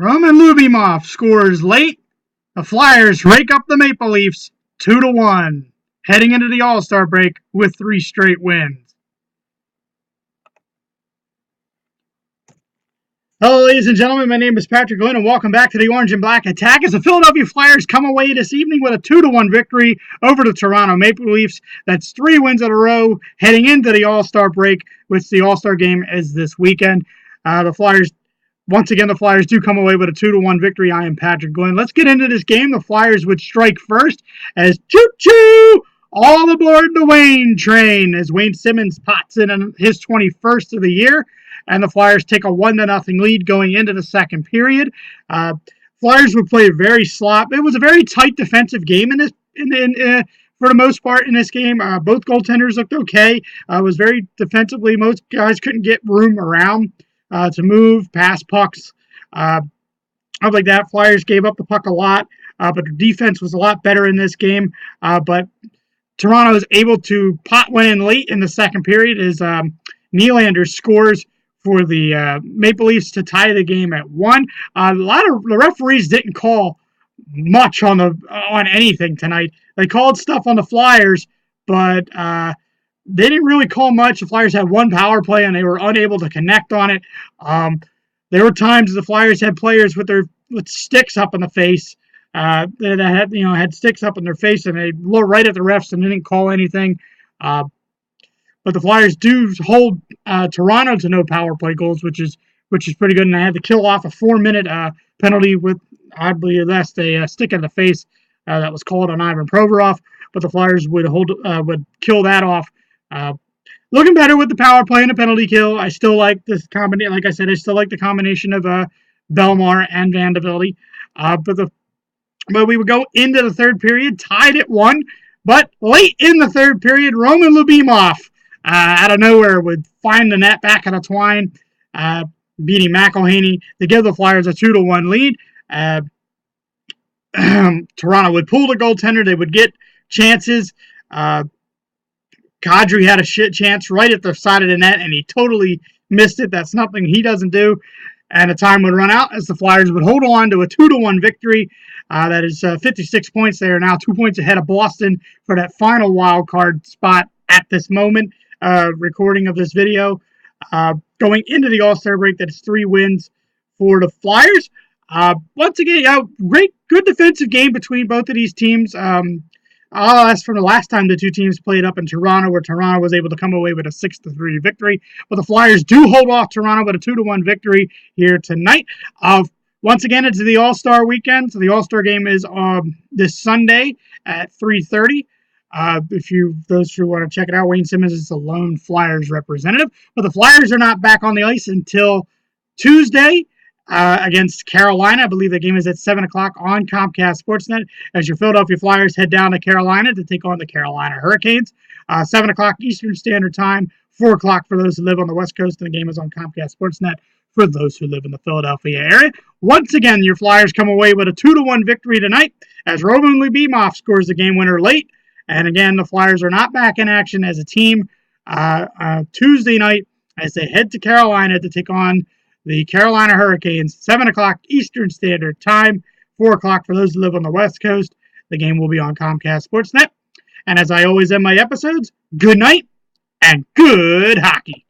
Roman Lyubimov scores late. The Flyers rake up the Maple Leafs 2-1, heading into the All-Star break with 3 straight wins. Hello, ladies and gentlemen. My name is Patrick Glenn, and welcome back to the Orange and Black Attack as the Philadelphia Flyers come away this evening with a 2-1 victory over the Toronto Maple Leafs. That's 3 wins in a row heading into the All-Star break, which the All-Star game is this weekend. The Flyers do come away with a 2-1 victory. I am Patrick Glenn. Let's get into this game. The Flyers would strike first as choo-choo! All aboard the Wayne train as Wayne Simmonds pots in his 21st of the year. And the Flyers take a 1-0 lead going into the second period. Flyers would play very slop. It was a very tight defensive game for the most part in this game. Both goaltenders looked okay. It was very defensively. Most guys couldn't get room around to move, pass pucks, stuff like that. Flyers gave up the puck a lot, but the defense was a lot better in this game. But Toronto was able to pot one in late in the second period as Nylander scores for the Maple Leafs to tie the game at 1. A lot of the referees didn't call much on anything tonight. They called stuff on the Flyers, but they didn't really call much. The Flyers had 1 power play, and they were unable to connect on it. There were times the Flyers had players with sticks up in the face that had sticks up in their face, and they looked right at the refs and didn't call anything. But the Flyers do hold Toronto to no power play goals, which is pretty good. And I had to kill off a 4-minute penalty with, I believe, that's a stick in the face that was called on Ivan Provorov. But the Flyers would kill that off. Looking better with the power play and the penalty kill. I still like this combination. Like I said, I still like the combination of Belmar and Vandevelde. But we would go into the third period, tied at 1. But late in the third period, Roman Lyubimov out of nowhere would find the net back at a twine, beating McElhaney to give the Flyers a 2-1 lead. Toronto would pull the goaltender. They would get chances. Kadri had a shit chance right at the side of the net, and he totally missed it. That's nothing he doesn't do. And the time would run out as the Flyers would hold on to a 2-1 victory. That is 56 points. They are now 2 points ahead of Boston for that final wild card spot at this moment. Recording of this video. Going into the All-Star break, that is 3 wins for the Flyers. Once again, good defensive game between both of these teams. That's from the last time the two teams played up in Toronto, where Toronto was able to come away with a 6-3 victory. But the Flyers do hold off Toronto with a 2-1 victory here tonight. Once again, it's the All-Star weekend. So the All-Star game is this Sunday at 3:30. Those who want to check it out, Wayne Simmonds is the lone Flyers representative. But the Flyers are not back on the ice until Tuesday against Carolina. I believe the game is at 7 o'clock on Comcast Sportsnet as your Philadelphia Flyers head down to Carolina to take on the Carolina Hurricanes. 7 o'clock Eastern Standard Time, 4 o'clock for those who live on the West Coast, and the game is on Comcast Sportsnet for those who live in the Philadelphia area. Once again, your Flyers come away with a 2-1 victory tonight as Roman Lyubimov scores the game winner late. And again, the Flyers are not back in action as a team Tuesday night as they head to Carolina to take on the Carolina Hurricanes. 7 o'clock Eastern Standard Time, 4 o'clock for those who live on the West Coast. The game will be on Comcast Sportsnet. And as I always end my episodes, good night and good hockey.